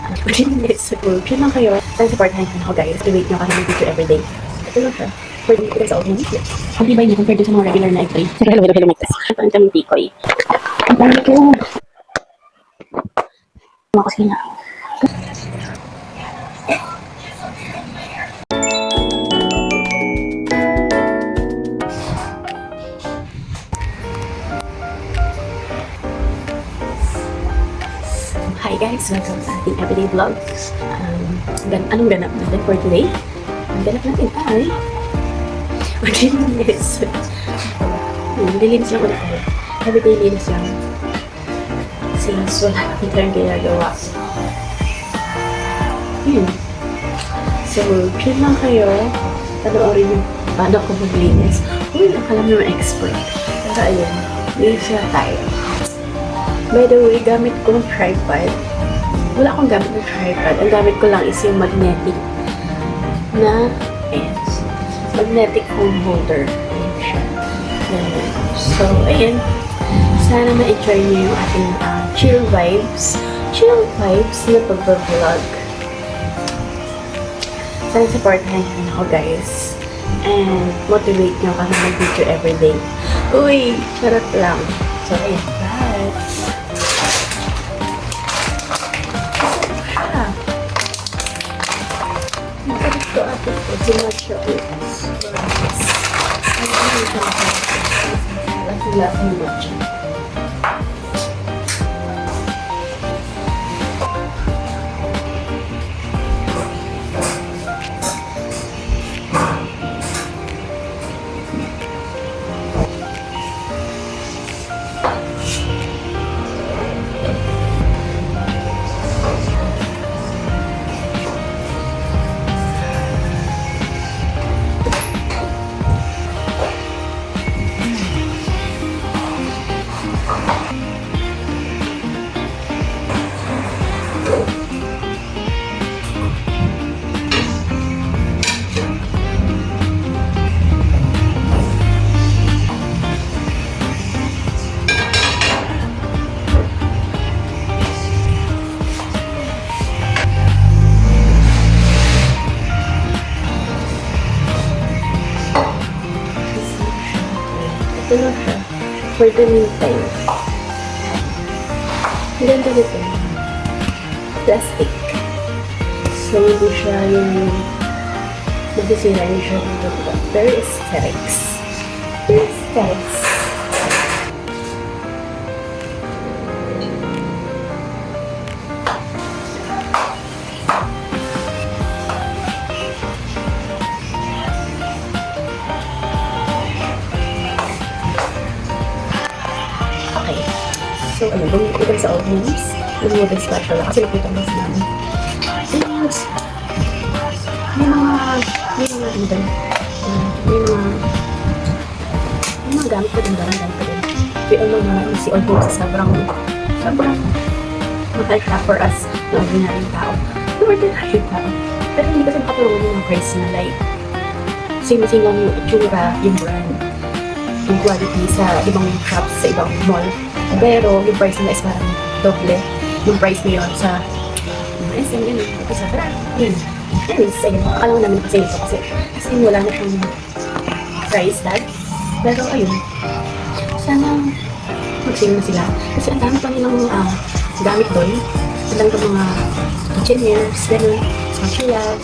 Yes, good. Yun lang kayo. Sana supportahan nyo ako guys. Wait nyo kasi ng video everyday. Ito lang siya. For the ito sa oven. Ang tibay niya compared to sa mga regular na egg. Sige, hello, Mike. Ang tamang tikoy. Ang dami ko. Mga kasi nga. Hi guys, welcome sa ating everyday vlog. Anong ganap natin for today? Ang ganap natin ay maglilinis. Maglilinis lang ulit ako. Everyday linis lang. Since wala natin tayong ginagawa. Yun. So, chill lang kayo. Panoorin yung paano ako maglinis. Uy, akala mo naman expert. Pero ayun, linis na tayo. By the way, gamit kong tripod. Wala akong gamit ng tripod. Ang gamit ko lang is yung magnetic na, magnetic phone holder. Ayan siya. Ayan. So, ayan. Sana ma-enjoy niyo yung ating chill vibes. Chill vibes na pag-vlog. Sana supportahan niyo ako guys. And motivate niyo kasi mag-video everyday. Uy, charot lang. So, ayan. Bye! Ito na siya. For the meantime. Ang ganda nito. Plastic. So, hindi siya yung magsisira niya siya dito. Very aesthetics. Very aesthetics. So, bumili ko sa Almonds. Yung mobile spatula. Kasi nakita mo sa namin. And, may mga gamit ko din barang ko din. We all know naman si Almonds sa sobrang mahal siya for us na ordinaryong tao. Ordinaryong tao. Pero hindi kasi makatulungan yung price na like same-same lang yung itsura, yung brand, yung quality sa ibang shops, sa ibang mall. Pero yung price nila is parang doble yung price ngayon sa SM, ganun. Tapos sa brand, yun. Anyways, ayun, akala ko namin kasi ito kasi wala na siyang price tag. Pero ayun, sana mag-sale na sila. Kasi ang dami pa nilang gamit doon. Ang dami pa mga kitchenwares, ganun, spatulas,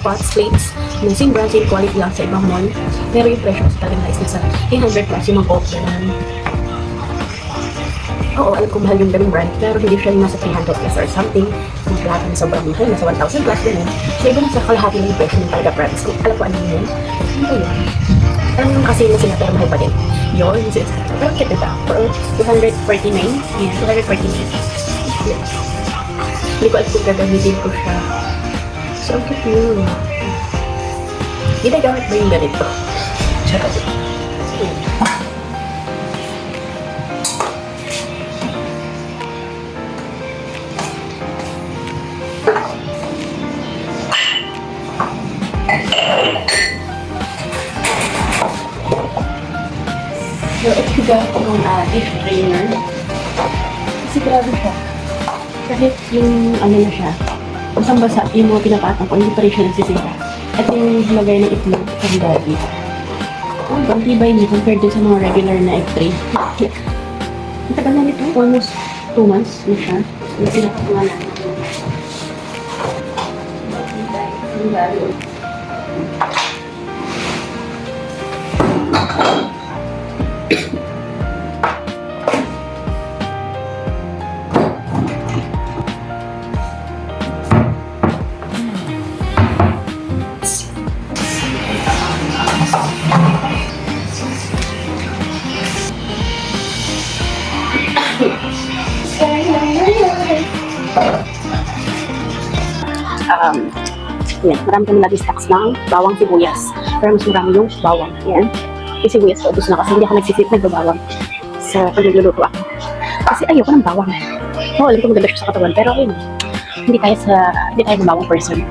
pots, plates, na same brand, same quality lang sa ibang mall. Pero yung presyo kasi talaga is nasa 800 plus yung mag-offer naman. Oo, alam ko mahal yung daming brand, pero hindi siya yung nasa 300 plus or something. Yung kalahati na sobrang mahal, nasa 1,000 plus din. So, iba nasa kalahati na yung presyo ng talaga brands. Kung alam ko ano yun, ano ba yun? Alam yung kasi na sila, pero mahal pa din. Yun, yung sinasabi. Pero kit ito, for 249. Yeah, 249. Hindi ko alam kung gagamitin ko siya. So, ang cute yun. Ginagamit ba yung ganito? Charot. So, ito gamit kong dish drainer. Kasi grabe siya. Kahit yung ano na siya, basang-basa yung mga pinapatong ko, hindi pa rin siya nagsisira. At yung lagay ng itlog ng daddy. Ang tibay niya compared din sa mga regular na egg tray. Ang tagal na nito, almost 2 months na siya. Yung pinakapangalan. Ang galo. Yan, marami kami lagi stocks ng bawang sibuyas. Pero mas marami yung bawang. Yan. Yung sibuyas ko, ubus na kasi hindi ako nagsisip nagbabawang sa pag nagluluto ako. Kasi ayoko ng bawang. Oo, alam ko maganda siya sa katawan. Pero ayun, hindi tayo ng bawang person.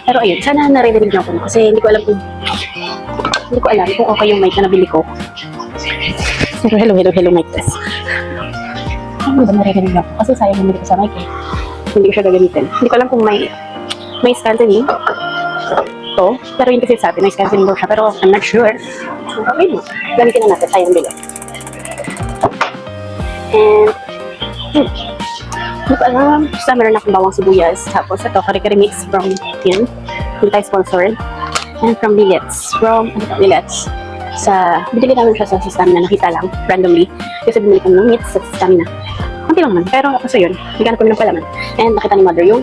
Pero ayun, sana nare-reveal niyo ako na. Kasi hindi ko alam kung okay yung mic na nabili ko. Pero hello mic test. Ano ba nare-reveal niyo ako? Kasi sayang nabili ko sa mic eh. Hindi ko siya gagamitin. Hindi ko alam kung may scantling to, pero yun kasi sabi, may scantling daw siya, pero I'm not sure. Okay mo, gamitin na natin, sayang bilo. And, hindi ko alam, basta meron akong bawang sibuyas, tapos ito, kare-kare mix from, yan, hindi tayo sponsored, and from Lilets, binili namin siya sa Stamina, nakita lang, randomly, kasi binili kami ng meat sa Stamina. Kunti lang man, pero kasi yun, naghanap kami ng palaman, and nakita ni mother yung,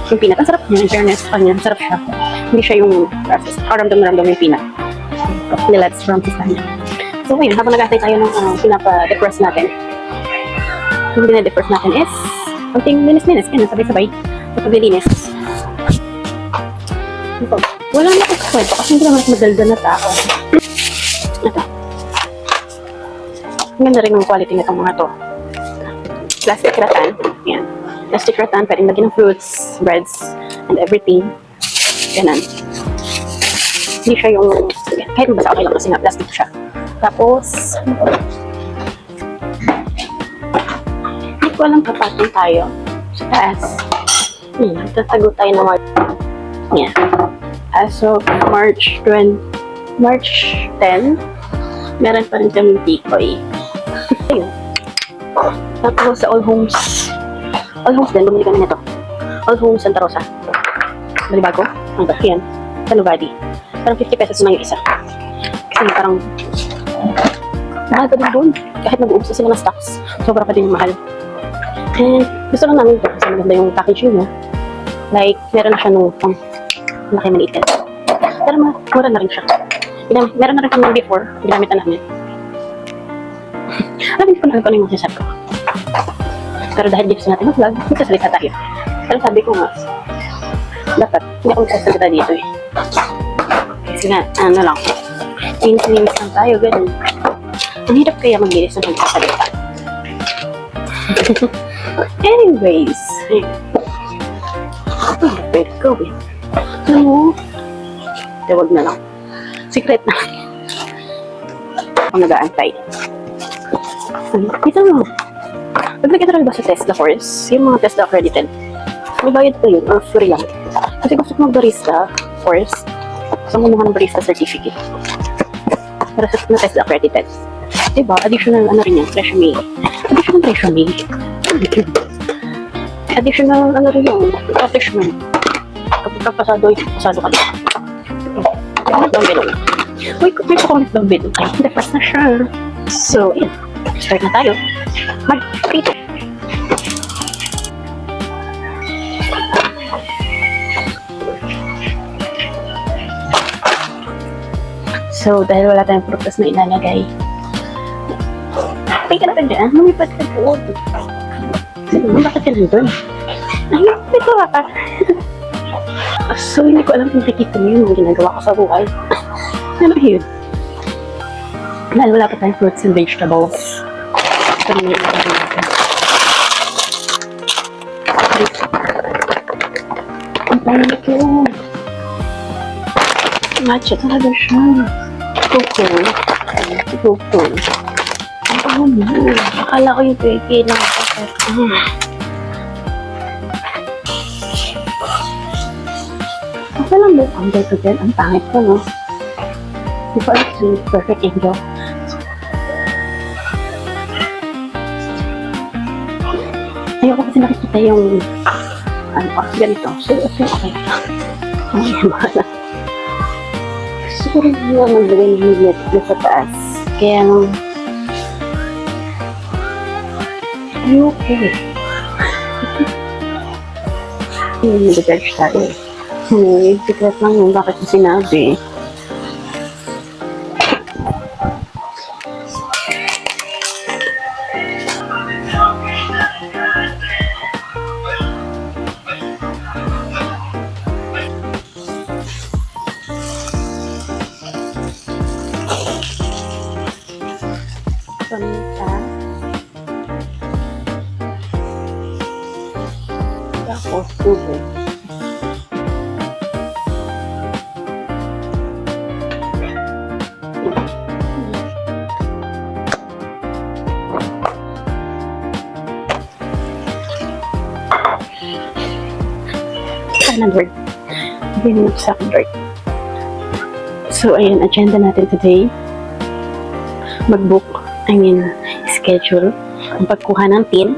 yung peanut. Ang sarap niya, in fairness, kanya, sarap siya. Hindi siya yung processed. Random yung peanut. Nilets from Stamina. So, ngayon, habang nag-atay tayo ng pinapa-depress natin, yung dina-depress natin is, konting linis-linis. Yan, sabay-sabay. Pag-linis. Wala na akong kwento kasi hindi naman madalda na tao. Ito. Ang ganda rin ng quality nitong mga to. Plastic ratan. Yan. Plastic ratan, pwedeng lagyan ng fruits, breads, and everything. Ganun. Hindi siya yung, kahit mabasa okay lang kasi nga plastic siya. Tapos, hindi ko alam papatin tayo sa taas. Tatago tayo ng March. Yan. As of March 10, meron pa rin kami tikoy. Ayun. Tapos sa All Homes din, bumili kami nito. All Homes Santa Rosa. Bali bago? Ang ba? Yan. Sa Nuvadi. Parang 50 pesos na yung isa. Kasi parang mahal pa din doon. Kahit nag-uubos sila ng stocks. Sobra pa din yung mahal. And gusto lang namin ito kasi maganda yung packaging niya. Like, meron na siya nung laki maliit. Pero mura na rin siya. Meron na rin kami before. Ginamit na namin. Alam ko na yung masasabi ko. Pero dahil dito sa natin mag-vlog, magsasalita tayo. Pero sabi ko nga, dapat hindi ako magsasalita dito eh. Kasi nga, ano lang, linis lang tayo, ganun. Ang hirap kaya maglinis na magsasalita. Anyways, pwede ko eh. Alam mo, tawag na lang. Secret na lang. Ako nag-aantay. Ito mo. Pag nag-enroll ba sa TESDA course, yung mga TESDA accredited, may bayad pa yun, or free lang. Kasi gusto ko mag-barista course, gusto mo naman ng barista certificate. Pero sa TESDA accredited. Diba? Additional, ano rin yan, resume. Additional, ano rin yung attachment. Kapag pasado ka na. Comment down below. Uy, may comment down below. The first na siya. So, yun. Start na tayo. Mag-prito. So, dahil wala tayong prutas na ilalagay. Teka na tayo dyan. Lumipat ka po. Bakit ka nandun? Ay, ito ka. So, hindi ko alam kung nakikita mo yung ginagawa ko sa buhay. Ano yun? Dahil wala pa tayong fruits and vegetables. Ito rin yung ilagay natin. Ang pangit ko. Matcha talaga siya. Coco. Ang pangit. Akala ko yung peke lang. lang ba ang ko dyan? Ang pangit ko, no? Before I see Perfect Angel. Ayoko kasi nakikita yung ganito. So, okay. Okay, bahala. Siguro yung maglagay ng magnet na sa taas. Kaya, ayoko eh. Hindi nag-judge tayo. Secret lang yung bakit ko sinabi. Paminta. Tapos tubig. Kanan word. Hindi na sa akin word. So, ayun, agenda natin today. Mag-book, schedule ang pagkuha ng TIN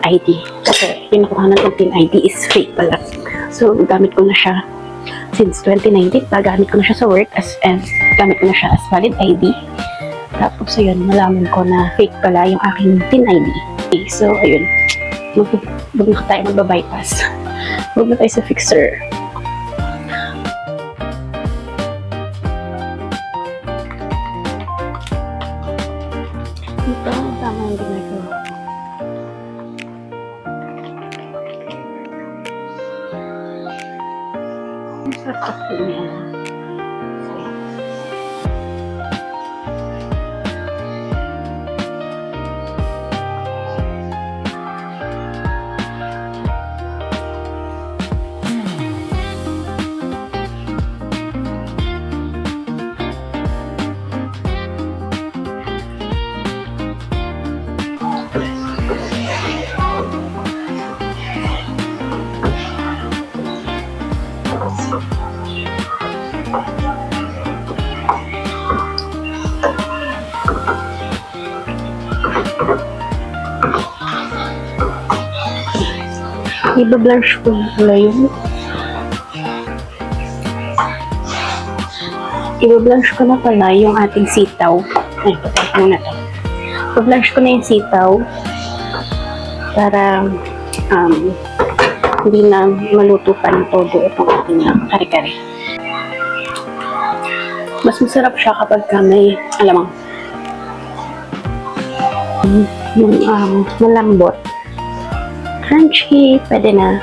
ID. Kasi yung nakuha ng TIN ID is fake pala. So, gamit ko na siya since 2019. Gamit ko na siya sa work and gamit ko na siya as valid ID. Tapos, ayun, malaman ko na fake pala yung aking TIN ID. Okay, so, ayun. Huwag na tayo magbabypass. Huwag na tayo sa fixer. Ito, tama yung ginagawa. Ang sarap niya. Iba-blush ko pala yun. Iba-blush ko na pala yung ating sitaw. Ay, patay ko na ito. Iba-blush ko na yung sitaw para hindi na maluto pa ng todo itong ating kare-kare. Mas masarap siya kapag may alamang yung malambot. Crunchy, pwede na.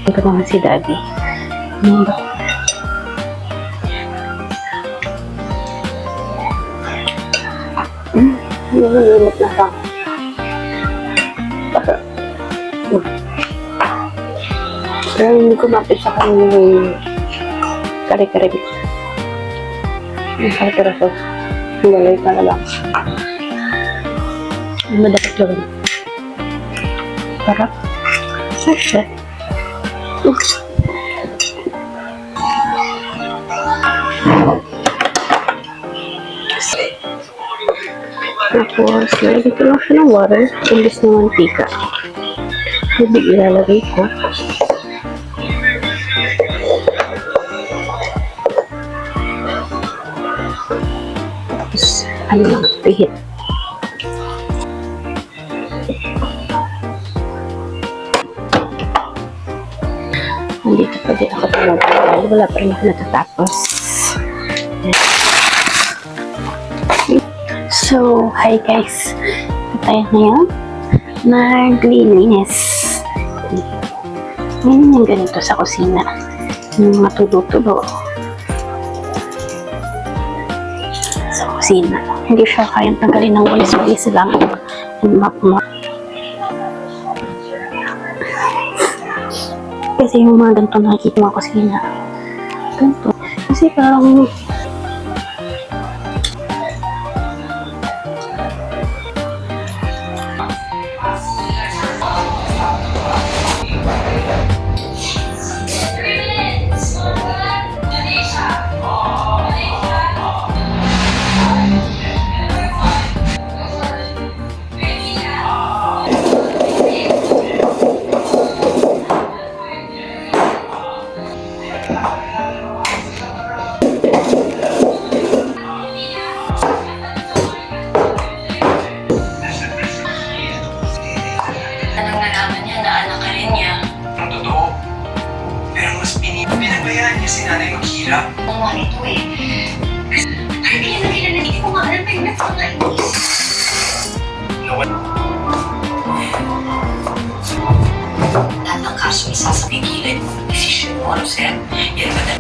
Ito naman si Daddy. Nililimot na siya. Pero hindi ko mapit sa kanya yung kare-kare. Ang kare-kare sauce. Hilalay ka na lang. Ang madapit gawin. Parang sasha. Tapos, lalagay ko lang siya ng water. Imbis na mantika. Tubig ilalagay ko. Ano lang, pihit. Nandito pa din ako tumagay. Wala pa rin ako natatapos. So, hi guys. Ito tayo ngayon. Naglinis. Ngayon yung ganito sa kusina. Yung mga tulo-tulo. Sa kusina. Hindi siya kayang tanggalin ng walis-walis lang. And map-map. Kasi yung mga ganito nakikita mga kusina. Ganito. Kasi parang Lahat ng kaso isasabigilan mo ng desisyon mo, ano, sir? Yan ba na?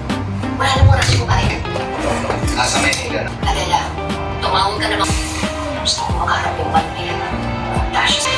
Wala namang rasyo pa rin. Nasa Maynila. Adela, tumawag ka naman. Gusto ko makaharap yung pamilya. Dasha.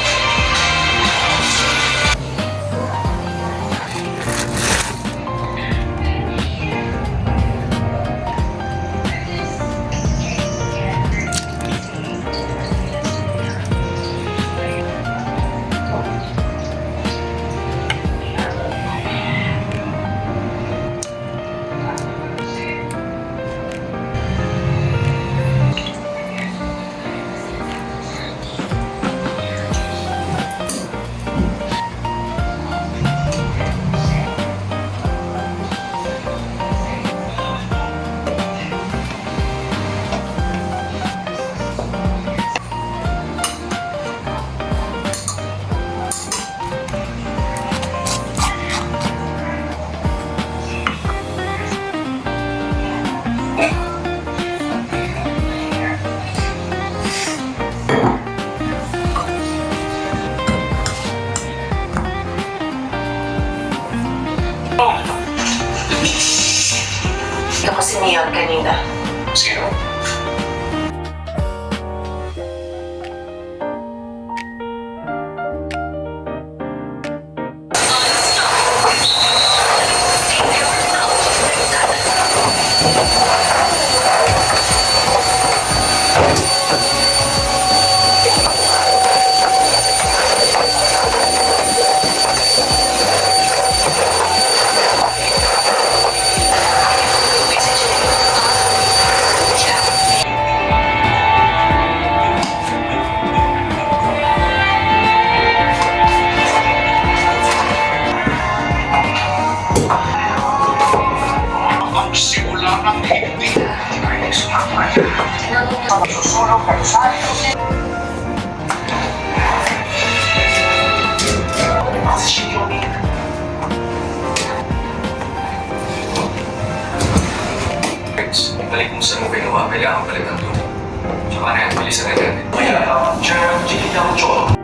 Ito kasi niyan kanina. Sino? Ang simula ng hindi ay sumama. Susulong kayo sa Balik mo saan mo ginawa, kailangan balikan doon. Tsaka na yan, bilisan na natin. Kaya, General Chiquita Ochoa.